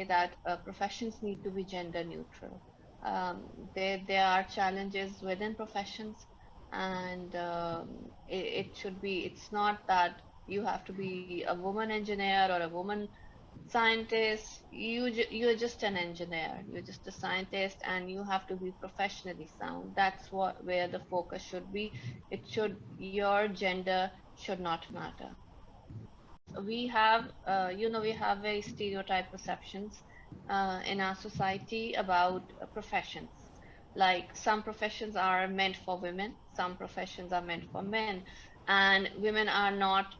that professions need to be gender neutral. Um, there are challenges within professions, and it should be. It's not that you have to be a woman engineer or a woman scientist. You're just an engineer. You're just a scientist, and you have to be professionally sound. That's what where the focus should be. It should Your gender should not matter. We have, we have very stereotype perceptions in our society about professions. Like some professions are meant for women, some professions are meant for men, and women are not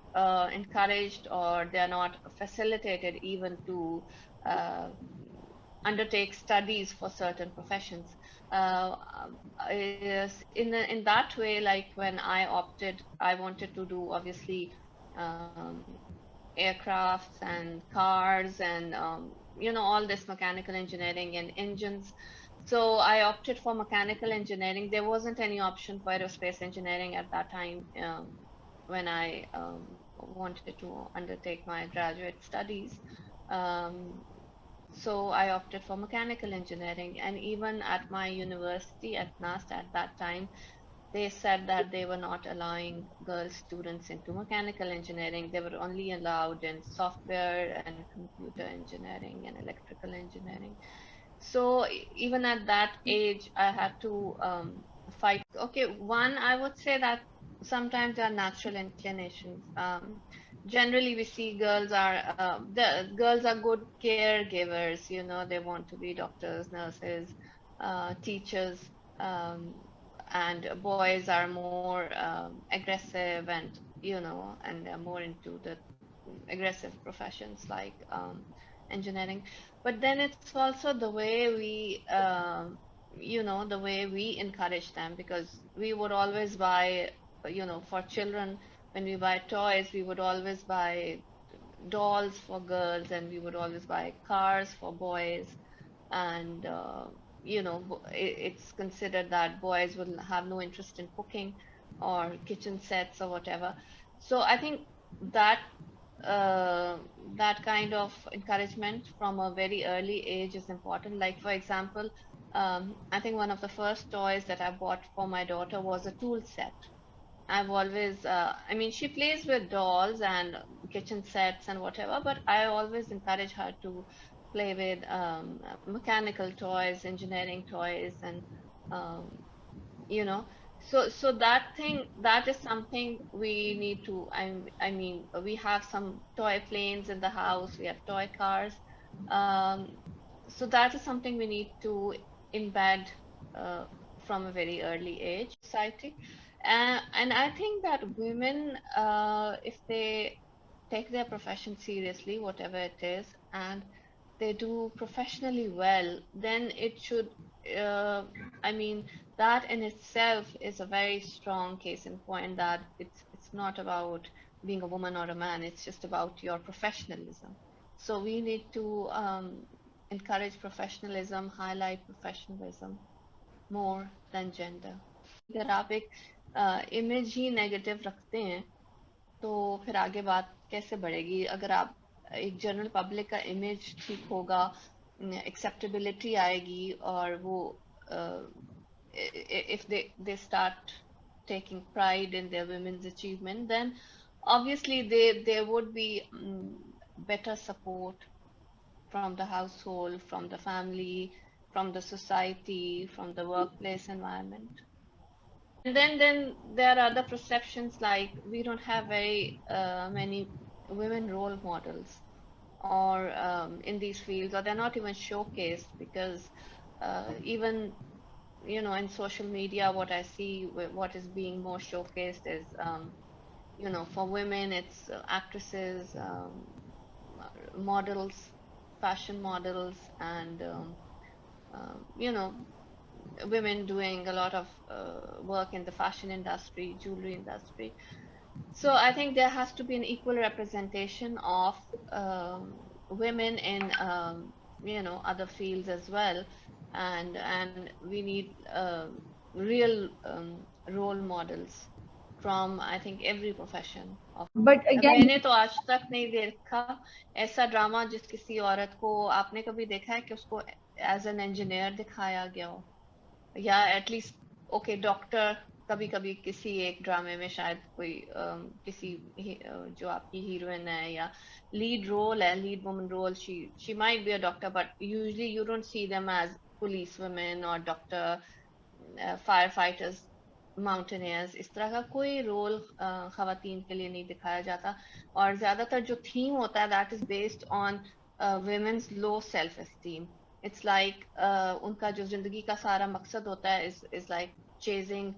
encouraged, or they are not facilitated even to uh, undertake studies for certain professions. Uh, in that way, like when I wanted to do obviously aircrafts and cars and all this mechanical engineering and engines. So I opted for mechanical engineering. There wasn't any option for aerospace engineering at that time when I wanted to undertake my graduate studies. Um, so I opted for mechanical engineering, and even at my university at NAST at that time, they said that they were not allowing girl students into mechanical engineering. They were only allowed in software and computer engineering and electrical engineering. So even at that age, I had to fight. Okay, one, I would say that sometimes there are natural inclinations. Generally, we see the girls are good caregivers. They want to be doctors, nurses, teachers, um, and boys are more aggressive, and they're more into the aggressive professions like engineering. But then it's also the way the way we encourage them, because we would always buy, for children, when we buy toys, we would always buy dolls for girls, and we would always buy cars for boys. And it's considered that boys will have no interest in cooking or kitchen sets or whatever. So I think that uh, that kind of encouragement from a very early age is important. Like, for example, I think one of the first toys that I bought for my daughter was a tool set. I've always, I mean, she plays with dolls and kitchen sets and whatever, but I always encourage her to play with mechanical toys, engineering toys, and um, you know so that is something we need to. I mean, we have some toy planes in the house, we have toy cars. um, so that is something we need to embed uh, from a very early age society. And I think that women, if they take their profession seriously, whatever it is, and they do professionally well, then it should, uh, I mean, that in itself is a very strong case in point that it's not about being a woman or a man, it's just about your professionalism. So we need to encourage professionalism, highlight professionalism more than gender. अगर आप एक image ही negative रखते हैं, तो फिर आगे बात कैसे बढ़ेगी? अगर आप एक जनरल पब्लिक का इमेज ठीक होगा, एक्सेप्टेबिलिटी आएगी, और वो if they start taking pride in their women's achievement, then obviously there would be better support from the household, from the family, from the society, from the workplace environment. And then there are other perceptions, like we don't have very many women role models, or in these fields, or they're not even showcased, because even in social media, what I see, what is being more showcased is for women, it's actresses, models, fashion models, and women doing a lot of work in the fashion industry, jewelry industry. So I think there has to be an equal representation of women in other fields as well, and we need real role models from I think every profession of But again, मैंने तो आज तक नहीं देखा ऐसा drama जिस किसी औरत को आपने कभी देखा है कि उसको एज एन इंजीनियर दिखाया गया हो या एटलीस्ट ओके डॉक्टर कभी कभी किसी एक ड्रामे में शायद कोई किसी जो आपकी हीरोइन है या लीड रोल है lead woman role she might be a doctor but usually you don't see them as police women और डॉक्टर फायर फाइटर्स माउंटेनियर्स इस तरह का कोई रोल खवातीन के लिए नहीं दिखाया जाता और ज्यादातर जो थीम होता है that is based on women's low self esteem it's like उनका जो जिंदगी का सारा मकसद होता है is like chasing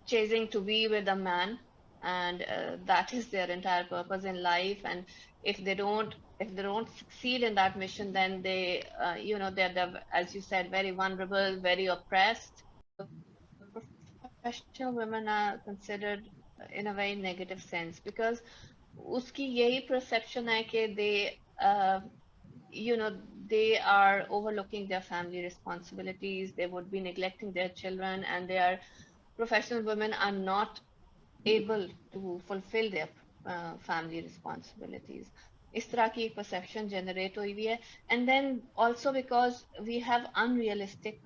chasing to be with a man and that is their entire purpose in life and if they don't succeed in that mission then they they're as you said very vulnerable very oppressed professional women are considered in a very negative sense because उसकी यही perception है कि uh, you know they are overlooking their family responsibilities they would be neglecting their children and they are professional women are not able to fulfill their family responsibilities इस तरह की एक perception generate हुई हुई है and then also because we have unrealistic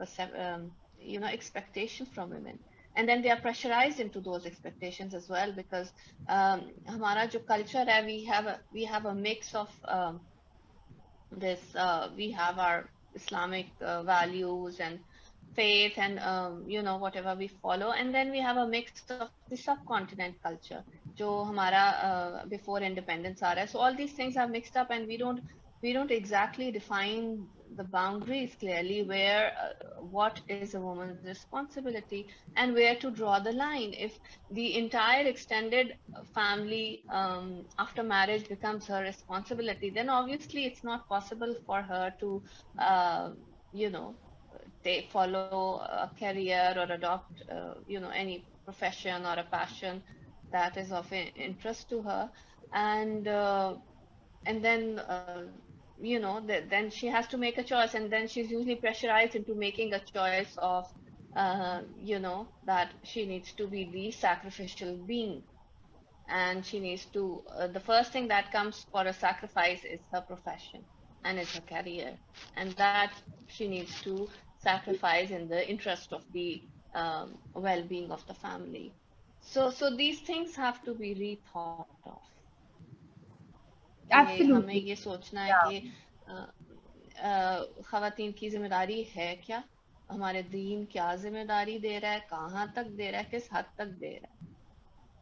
expectations from women and then they are pressurized into those expectations as well because हमारा जो culture है we have a mix of this we have our Islamic values and faith and whatever we follow and then we have a mix of the subcontinent culture जो हमारा before independence आ रहा है so all these things are mixed up and we don't exactly define the boundaries clearly where what is a woman's responsibility and where to draw the line if the entire extended family after marriage becomes her responsibility then obviously it's not possible for her to uh, you know follow a career or adopt any profession or a passion that is of interest to her and then then she has to make a choice and then she's usually pressurized into making a choice of that she needs to be the sacrificial being and she needs to the first thing that comes for a sacrifice is her profession and is her career and that she needs to sacrifice in the interest of the well-being of the family so these things have to be rethought of कि हमें ये absolutely, सोचना है कि yeah. खवातीन की जिम्मेदारी है क्या हमारे दीन क्या जिम्मेदारी दे रहा है कहाँ तक दे रहा है किस हद तक दे रहा है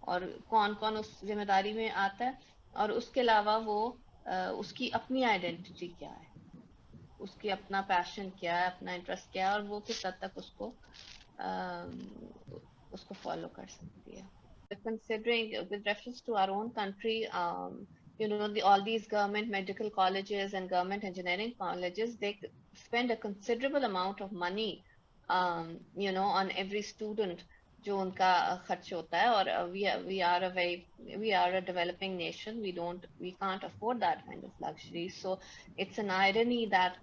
और कौन कौन उस जिम्मेदारी में आता है और उसके अलावा वो उसकी अपनी आइडेंटिटी क्या है उसकी अपना पैशन क्या है अपना इंटरेस्ट क्या है और वो किस हद तक उसको फॉलो कर सकती है considering with reference to our own country, all these government medical colleges and government engineering colleges, they spend a considerable amount of money, on every student जो उनका खर्च होता है और we are a developing nation we can't afford that kind of luxury so it's an irony that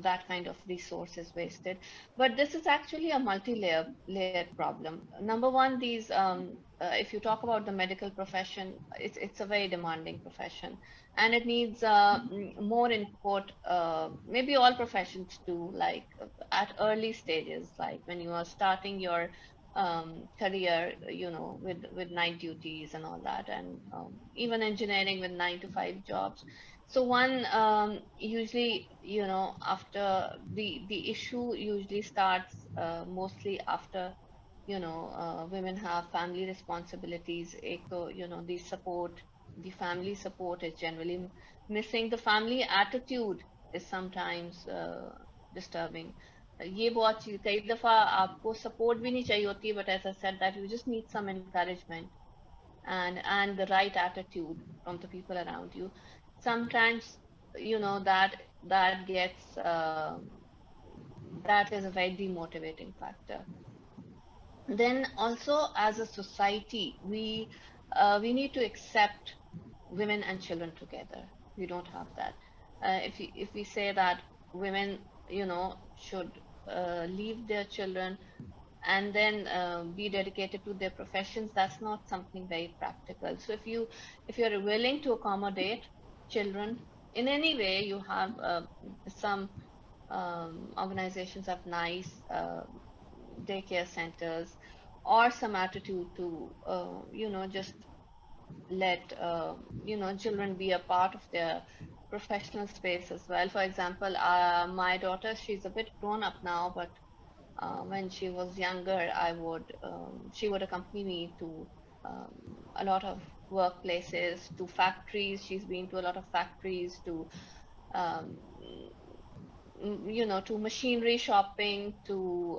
that kind of resource is wasted but this is actually a multi-layered problem number one these if you talk about the medical profession it's a very demanding profession and it needs more input maybe all professions do like at early stages like when you are starting your career with night duties and all that and even engineering with 9 to 5 jobs so one usually after the issue usually starts mostly after women have family responsibilities ek to the support the family support is generally missing the family attitude is sometimes disturbing ये बहुत चीज कई दफा आपको support भी नहीं चाहिए होती but as I said that you just need some encouragement and the right attitude from the people around you sometimes that gets that is a very demotivating factor then also as a society we need to accept women and children together we don't have that if we say that women should leave their children and then be dedicated to their professions, that's not something very practical. So if you're willing to accommodate children in any way, you have some organizations have nice daycare centers, or some attitude to just let children be a part of their professional space as well. For example, my daughter, she's a bit grown up now, but when she was younger, she would accompany me to um, a lot of workplaces, to factories. She's been to a lot of factories, to um, to machinery shopping, to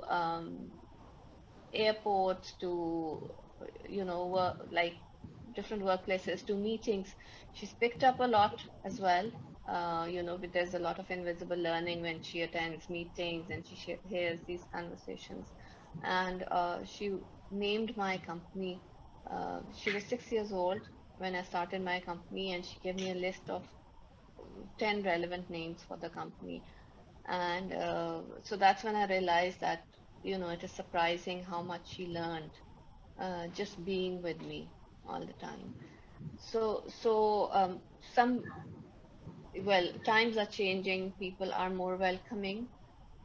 airports, to like different workplaces, to meetings. She's picked up a lot as well. But there's a lot of invisible learning when she attends meetings and she hears these conversations. And she named my company. She was 6 years old when I started my company, and she gave me a list of 10 relevant names for the company. And so that's when I realized that, it is surprising how much she learned just being with me all the time. So some, well, times are changing. People are more welcoming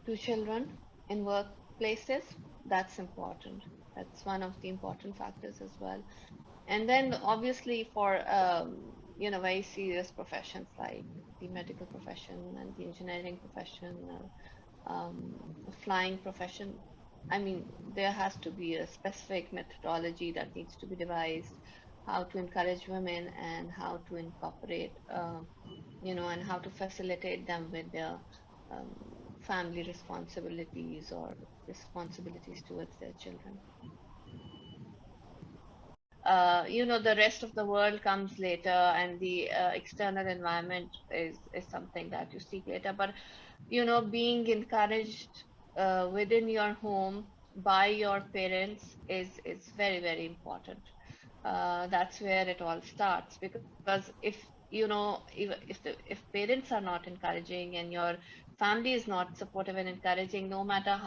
to children in workplaces. That's important. That's one of the important factors as well. And then obviously for very serious professions like the medical profession and the engineering profession, flying profession, I mean, there has to be a specific methodology that needs to be devised, how to encourage women and how to incorporate, and how to facilitate them with their um, family responsibilities or responsibilities towards their children. The rest of the world comes later, and the external environment is something that you seek later. But being encouraged within your home by your parents is very, very important. That's where it all starts. Because if parents are not encouraging and your family is not supportive and encouraging, no matter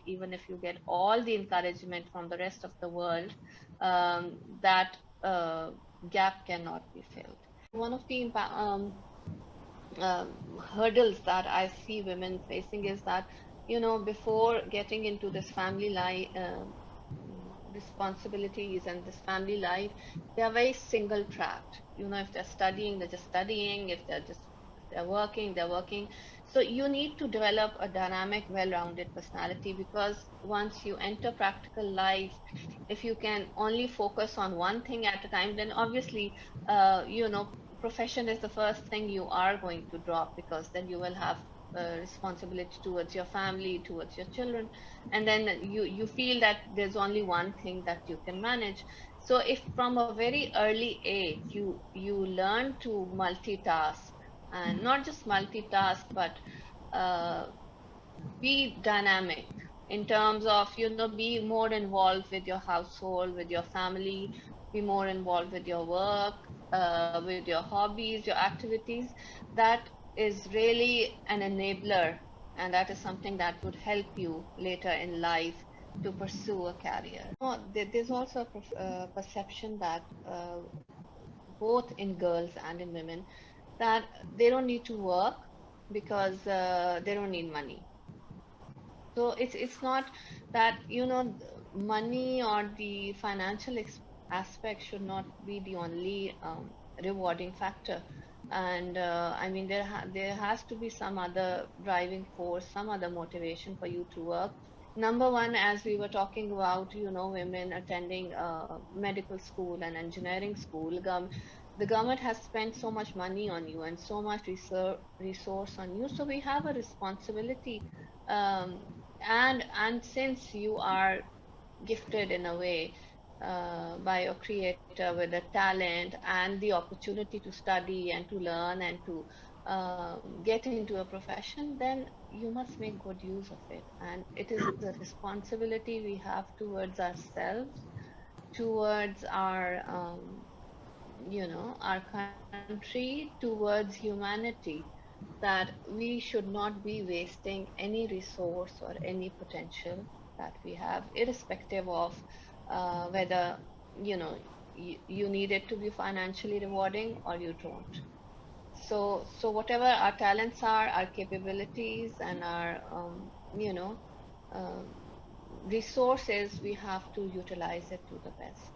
even if you get all the encouragement from the rest of the world, that gap cannot be filled. One of the hurdles that I see women facing is that, before getting into this family life, responsibilities and this family life, they are very single tracked. If they're studying, they're just studying. If they're working, they're working. So you need to develop a dynamic, well-rounded personality, because once you enter practical life, if you can only focus on one thing at a time, then obviously, profession is the first thing you are going to drop, because then you will have responsibility towards your family, towards your children, and then you feel that there's only one thing that you can manage. So if from a very early age you learn to multitask, and not just multitask, but uh, be dynamic in terms of, be more involved with your household, with your family, be more involved with your work, with your hobbies, your activities. That is really an enabler, and that is something that would help you later in life to pursue a career. There's also a perception that both in girls and in women, that they don't need to work because they don't need money. So it's not that, money or the financial aspect should not be the only rewarding factor. And I mean, there has to be some other driving force, some other motivation for you to work. Number one, as we were talking about, women attending medical school and engineering school, the government has spent so much money on you and so much resource on you. So we have a responsibility, um, and since you are gifted in a way by your creator with the talent and the opportunity to study and to learn and to get into a profession, then you must make good use of it. And it is a responsibility we have towards ourselves, towards our country, towards humanity, that we should not be wasting any resource or any potential that we have, irrespective of whether you know you need it to be financially rewarding or you don't. So whatever our talents are, our capabilities, and our um, resources, we have to utilize it to the best.